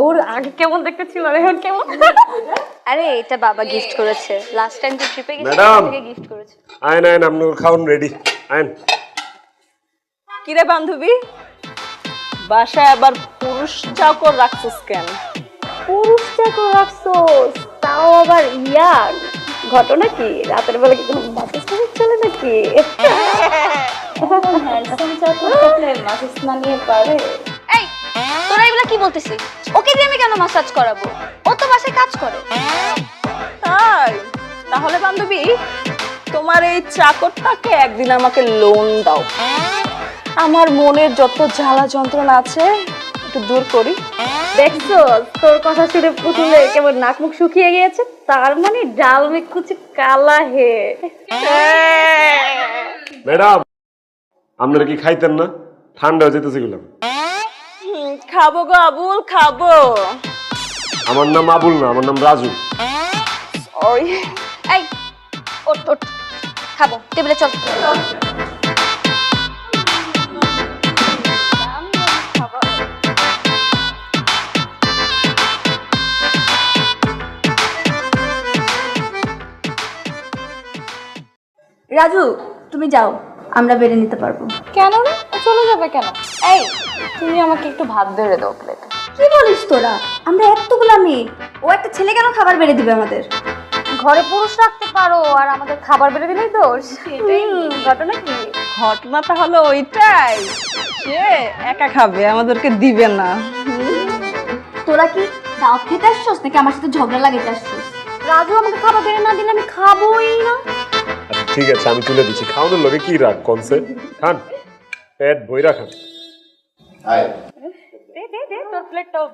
ওর আগে কেমন দেখতে ছিল আর এখন কেমন? আরে এটা বাবা গিফট করেছে, লাস্ট টাইম যে ট্রিপে গেছি ম্যাডাম থেকে গিফট করেছে। আইন আইন আপনার খাওন রেডি আইন। কিরে বান্ধবী, বাসায় আবার পুরুষ চাকর রাখছিস কেন? পুরুষ চাকর রাখছোস, তাও আবার ইয়ার। ঘটনা কি, রাতের বেলা কি কোনো মাছের সাথে চলে নাকি? হ্যান্ডসাম চাকর থাকলে মাছের না নিয়ে পারে। এই তোরা এগুলা কি বলতেছিস? ওকে দিয়ে আমি কেন মাসাজ করাবো? ও তো বাসায় কাজ করে। তাই তাহলে বান্ধবী, তোমার এই চাকরটাকে একদিন আমাকে লোন দাও, আমার মনের যত জ্বালা যন্ত্রণা আছে একটু দূর করি। দেখছো তোর কথা শুনে পুতুলে কেমন নাক মুখ শুকিয়ে গিয়েছে, তার মানে ডাল মে কুছ কালা হে। ম্যাডাম আপনারা কি খাইতেন না? ঠান্ডা হয়ে যেতেছে গেলাম। খাবো গো আবুল, খাবো। আমার নাম আবুল না, আমার নাম রাজু। ওই এই ওঠ ওঠ, খাবো, টেবিলে চল। রাজু তুমি যাও, আমরা বেড়ে নিতে পারবো। কেন রে, ও চলে যাবে কেন? এই তুমি আমাকে একটু ভাত বেড়ে দাও প্লেটে। কি বলিস তোরা? আমরা এতগুলা মেয়ে, ও একটা ছেলে কেন খাবার বেড়ে দিবে আমাদের? ঘরে পুরুষ রাখতে পারো আর আমাদের খাবার বেড়ে দিলেই দোষ। ঘটনা কি? ঘটনাটা হলো ওইটাই, সে একা খাবে, আমাদেরকে দিবে না। তোরা কি দাওয়াত খেতে আসছস নাকি আমার সাথে ঝগড়া লাগাইতে আসছস? রাজু আমাকে খাবার বেড়ে না দিলে আমি খাবোই না। আচ্ছা ঠিক আছে, আমি তুলে দিচ্ছি। খাওয়ানোর লোকে কি রাগ কনসে? খান, পেট বইরা খান। দে দে দে তোর প্লেটটাও।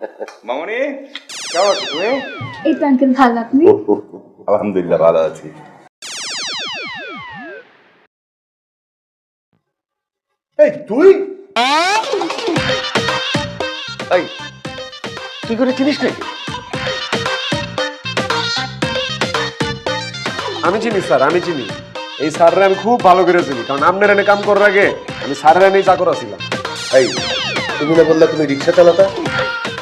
মামনি কেমন আছো তুমি? এই তো আঙ্কেল, ভালো আপনি? আলহামদুলিল্লাহ ভালো আছি। এই তুই এই তুই করে চিনিস নাকি? আমি চিনি স্যার, আমি চিনি এই স্যাররা, আমি খুব ভালো করে চিনি, কারণ আপনার এনে কাম করার আগে আমি স্যারের এনেই চাকর ছিলাম। এই তুমি না বললা তুমি রিক্সা চালাতা?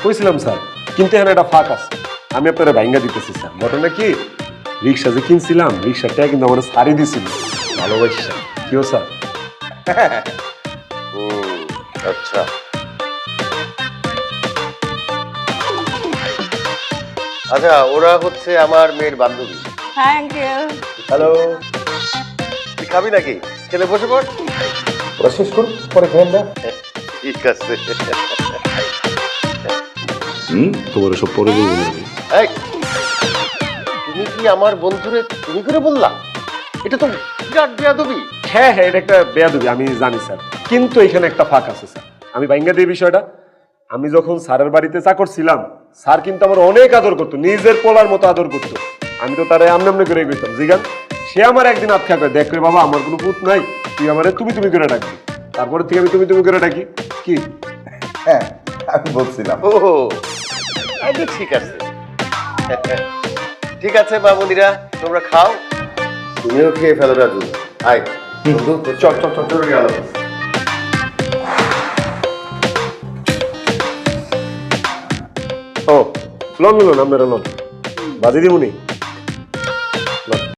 কইছিলাম স্যার, কিন্তু এখানে একটা ফাঁক আছে, আমি আপনারা ভাঙ্গা দিতেছি স্যার। ঘটনা কি, রিক্সা যে কিনছিলাম রিক্সাটা কিন্তু আমার সারি দিছিল ভালোবাসা। কিও স্যার? আচ্ছা আচ্ছা, ওরা হচ্ছে আমার মেয়ের বান্ধবী। হ্যাঁ আঙ্কেল। হ্যালো, তুই খাবি নাকি? খেলে বসে পড়। ওরা শেষ করুন, পরে খেয়ে না। ঠিক আছে। তোমার সব পরে বলবো না। এই, তুমি কি আমার বন্ধুরে তুমি করে বললা? এটা তো বিরাট বেয়াদবি। হ্যাঁ হ্যাঁ, এটা একটা বেয়াদবি, আমি জানি স্যার, কিন্তু এখানে একটা ফাঁক আছে স্যার। আমি ভাঙ্গা দিই বিষয়টা। আমি যখন স্যারের বাড়িতে চাকর ছিলাম, স্যার কিন্তু আমার অনেক আদর করতো, নিজের পোলার মতো আদর করতো। আমি তো তারে আমনে আমনে করে গেতাম জিগান। সে আমার একদিন আটকা করে, দেখ রে বাবা, আমার কোনো পুত নাই, তুই আমারে তুমি তুমি করে ডাকবি। তারপরে থেকে আমি তুমি তুমি করে ডাকি। কি? হ্যাঁ আমি বলছিলাম। ও আচ্ছা ঠিক আছে। ঠিক আছে মামুনিরা, তোমরা খাও, তুমিও খেয়ে ফেলো। রাজু আয় বন্ধু, চল চল চল চল গেল। ও লোন লোন, আপনারা লোন বাজি দিমুনি।